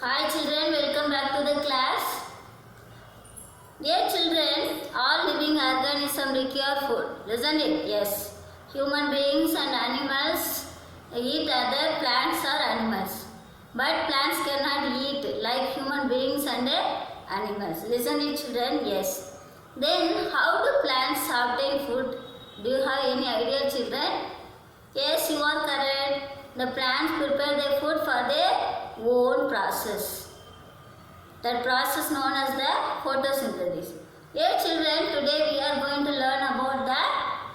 Hi children, welcome back to the class. Dear children, all living organisms require food, isn't it? Yes. Human beings and animals eat other plants or animals. But plants cannot eat like human beings and animals. Listen it children, yes. Then how do plants obtain food? Do you have any idea children? Yes, you are correct. The plants prepare their food for their own process. That process known as the photosynthesis. Dear children, today we are going to learn about the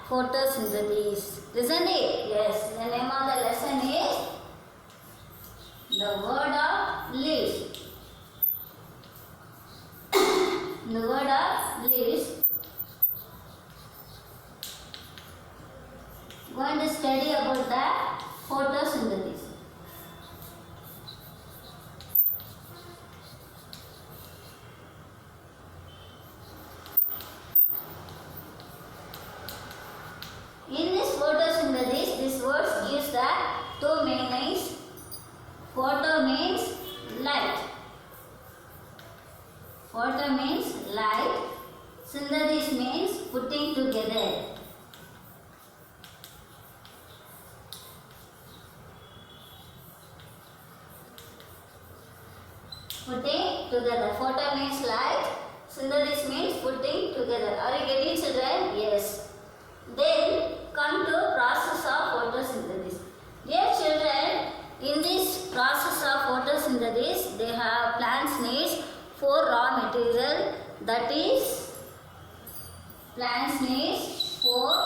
photosynthesis. Isn't it? Yes. The name of the lesson is the word of leaves. The word of leaves. Going to study about the photosynthesis. In this photosynthesis, this word gives the two meanings. Photo means light. Photo means light. Synthesis means putting together. Putting together. Photo means light. Synthesis means putting together. Are you getting children? Yes. Then come to process of photosynthesis. Dear children, in this process of photosynthesis, they have plants needs four raw material. That is, plants needs four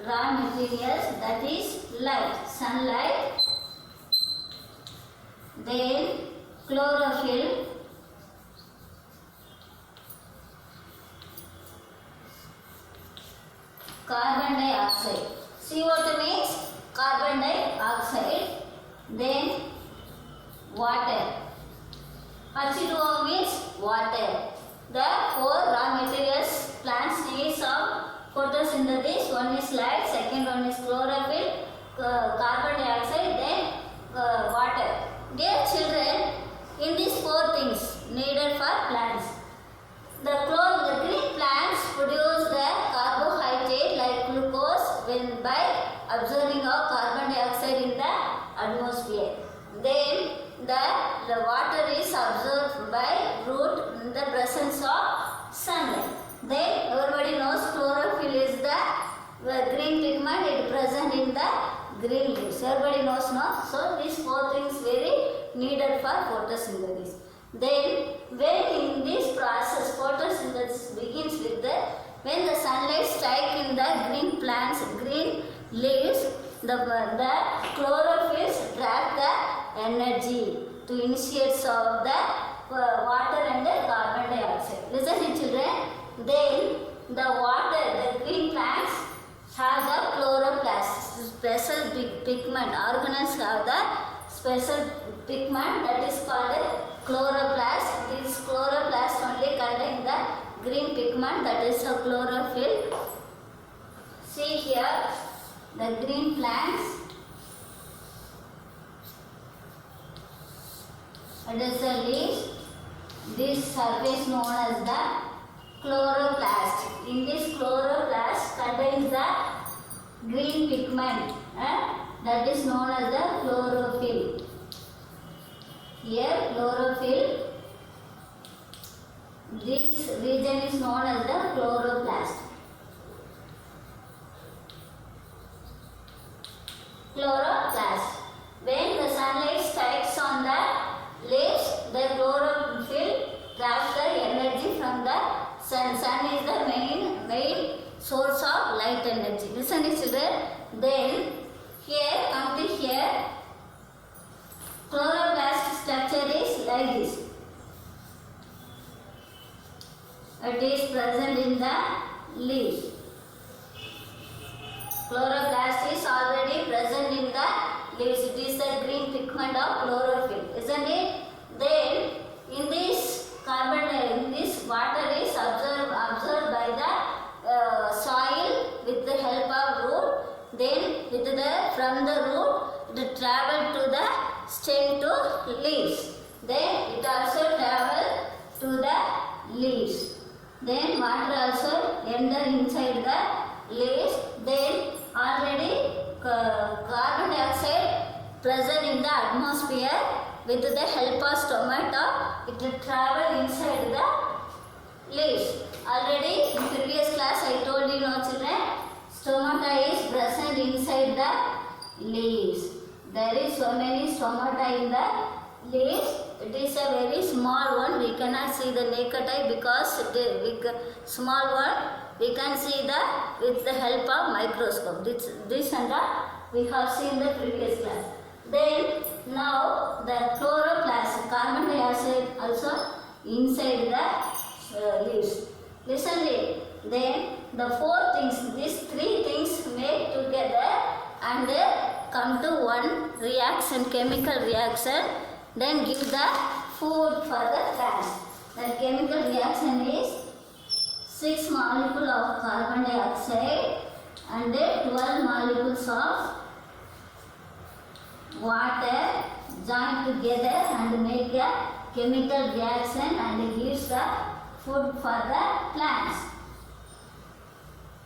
raw materials. That is light, sunlight. Then chlorophyll. Carbon dioxide. CO2 means carbon dioxide. Then water. H2O means water. The four raw materials plants needs of photosynthesis. One is light, second one is chlorophyll, carbon dioxide, then water. Dear children, in these four things needed for plants, the green plants produce the carbohydrate like glucose when by absorbing of carbon dioxide in the atmosphere. Then the water is absorbed by root in the presence of sunlight. Then everybody knows chlorophyll is the green pigment, it present in the green leaves. Everybody knows, no? So these four things very needed for photosynthesis. Then when in this process photosynthesis begins with when the sunlight strike in the green plants, green leaves, the chlorophylls trap the energy to initiate of the water and the carbon dioxide. Listen to children. Then the green plants have the chloroplast, special pigment. Organelles have the special pigment that is called chloroplast. This chloroplast only contain the green pigment, that is a chlorophyll. See here, the green plants. It is the leaves. This surface known as the chloroplast. In this chloroplast contains the green pigment that is known as the chlorophyll. Here chlorophyll. This region is known as the chloroplast. Chloroplast. When the sunlight strikes on the leaves, the chlorophyll traps the energy from the sun. Sun is the main source of light energy. Listen to children. Then here, come to here. Chloroplast structure is like this. It is present in the leaves. Chloroplast is already present in the leaves. It is the green pigment of chlorophyll, isn't it? Then in this water is absorbed by the soil with the help of root. Then from the root it travel to the stem to leaves. Then it also travel to the leaves. Then water also enter inside the leaves. Then already carbon dioxide present in the atmosphere. With the help of stomata, it will travel inside the leaves. Already in previous class I told you, no children, stomata is present inside the leaves. There is so many stomata in the leaves. It is a very small one. We cannot see the naked eye because it is small one. We can see the with the help of microscope. This and that we have seen the previous class. Then now the chloroplast, carbon dioxide also inside the leaves. Listen it. Then the four things, these three things make together and come to one reaction, chemical reaction. Then give the food for the plants. The chemical reaction is 6 molecules of carbon dioxide and 12 molecules of water join together and make a chemical reaction and gives the food for the plants.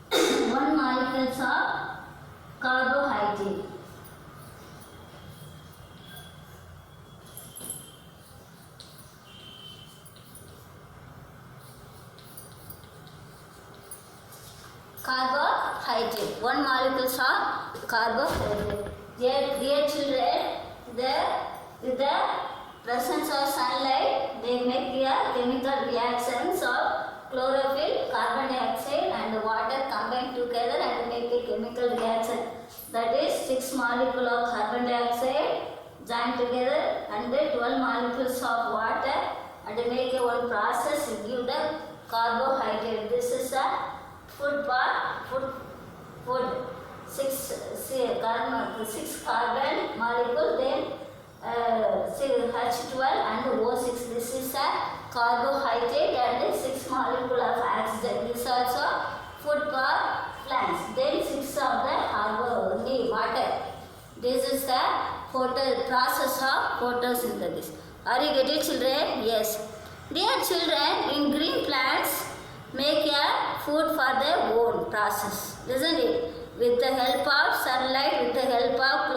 1 molecules of carbohydrate. Carbohydrate. 1 molecules of carbohydrate. Dear children, with the presence of sunlight, they make a chemical reactions of chlorophyll, carbon dioxide and water combine together and make a chemical reaction. That is 6 molecules of carbon dioxide join together and 12 molecules of water and make a one process to give the carbohydrate. This is a food part, food. 6 carbon molecule, then H12 and O6. This is a carbohydrate and 6 molecule of oxygen. This also food for plants. Then 6 of the water. This is the process of photosynthesis. Are you getting, children? Yes. Dear children, in green plants make a food for their own process, isn't it? With the help of sunlight, with the help of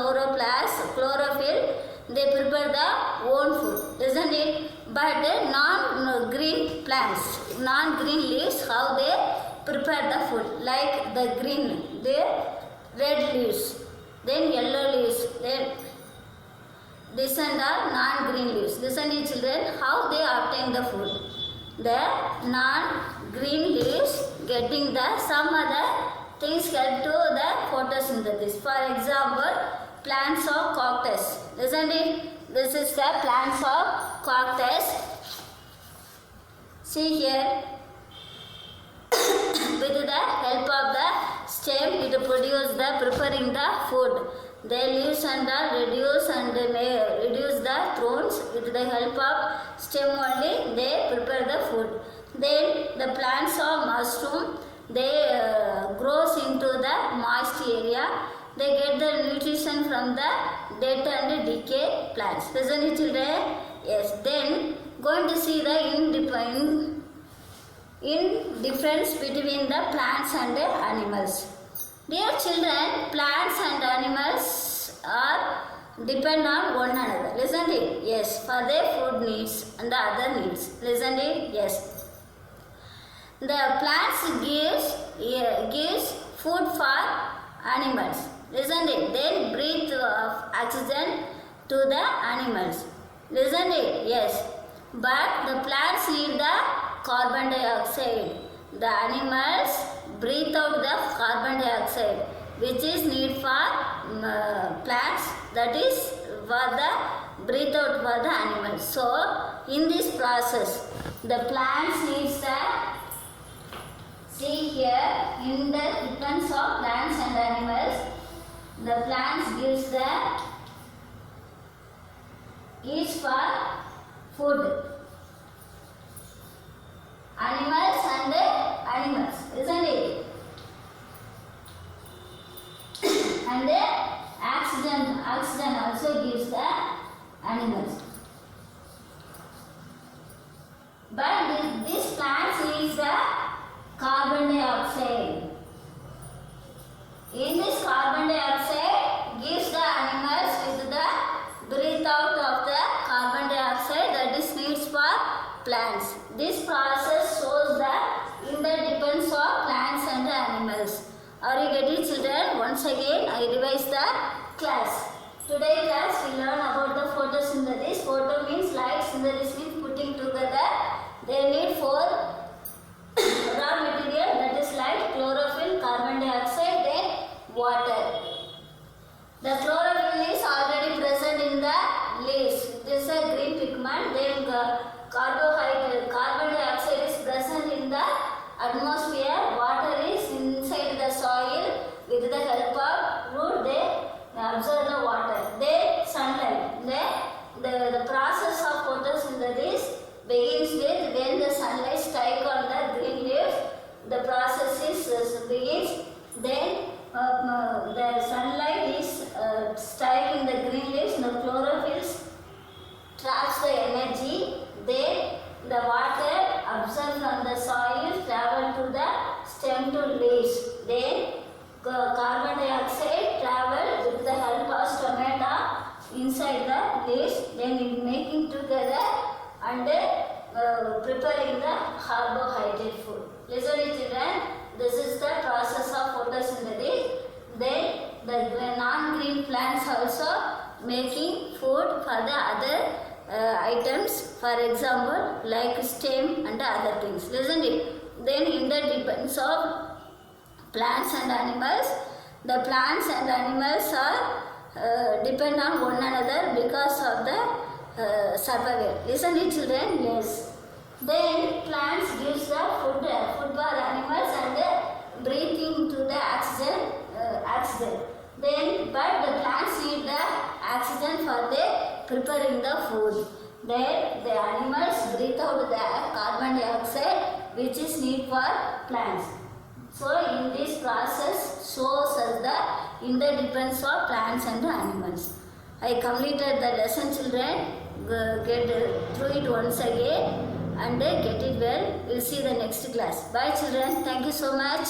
chlorophyll, they prepare the own food, isn't it? But non-green plants, non-green leaves, how they prepare the food? Like the green, the red leaves, then yellow leaves, then this and the non-green leaves. Listen to children, how they obtain the food. The non-green leaves getting the some other things help to the photosynthesis. For example, plants of cactus. Isn't it? This is the plants of cactus. See here. With the help of the stem, it produces the preparing the food. They leaves and reduce the thorns. With the help of stem only, they prepare the food. Then the plants of mushroom, they grows into the moist area. They get the nutrition from the dead and decay plants. Listen it, children? Yes. Then going to see the difference between the plants and the animals. Dear children, plants and animals are depend on one another. Listen it? Yes. For their food needs and the other needs. Listen it? Yes. The plants gives food for animals, isn't it? Then breathe oxygen to the animals, isn't it? Yes. But the plants need the carbon dioxide. The animals breathe out the carbon dioxide, which is need for plants. That is for the breathe out for the animals. So in this process, the plants needs the see here, in the difference of plants and animals, the plants gives the each for food. Animals and animals, isn't it? And the oxygen also gives the animals. plants. This process shows the interdependence of plants and animals. Are you getting, children? Once again I revise the class. Today class we learn about the photosynthesis. Photo means light, synthesis means putting together. They need 4 raw material, that is light, chlorophyll, carbon dioxide, then water. The chlorophyll is already present in the leaves. This is a green pigment. Then carbon dioxide is present in the atmosphere. Water is inside the soil. With the help of root, they absorb the water. Then sunlight. The process of photosynthesis begins with when the sunlight strikes on the green leaves. The process begins. Then the sunlight is striking the green leaves. The chlorophyll traps the energy. Then the water absorbed from the soil travel to the stem to leaves. Then carbon dioxide travel with the help of stomata inside the leaves. Then it making together and preparing the carbohydrate food. Listen children, this is the process of photosynthesis. Then the non-green plants also making food for the other items, for example like stem and other things. Listen it. Then interdependence of plants and animals. The plants and animals are depend on one another because of the survival. Listen it children. Yes. Then plants gives the food for animals and breathing to the oxygen. Then but the plants need the oxygen for the preparing the food. Then the animals breathe out the carbon dioxide which is need for plants. So in this process shows us the interdependence of plants and animals. I completed the lesson children. Get through it once again and get it well. We'll see the next class. Bye children. Thank you so much.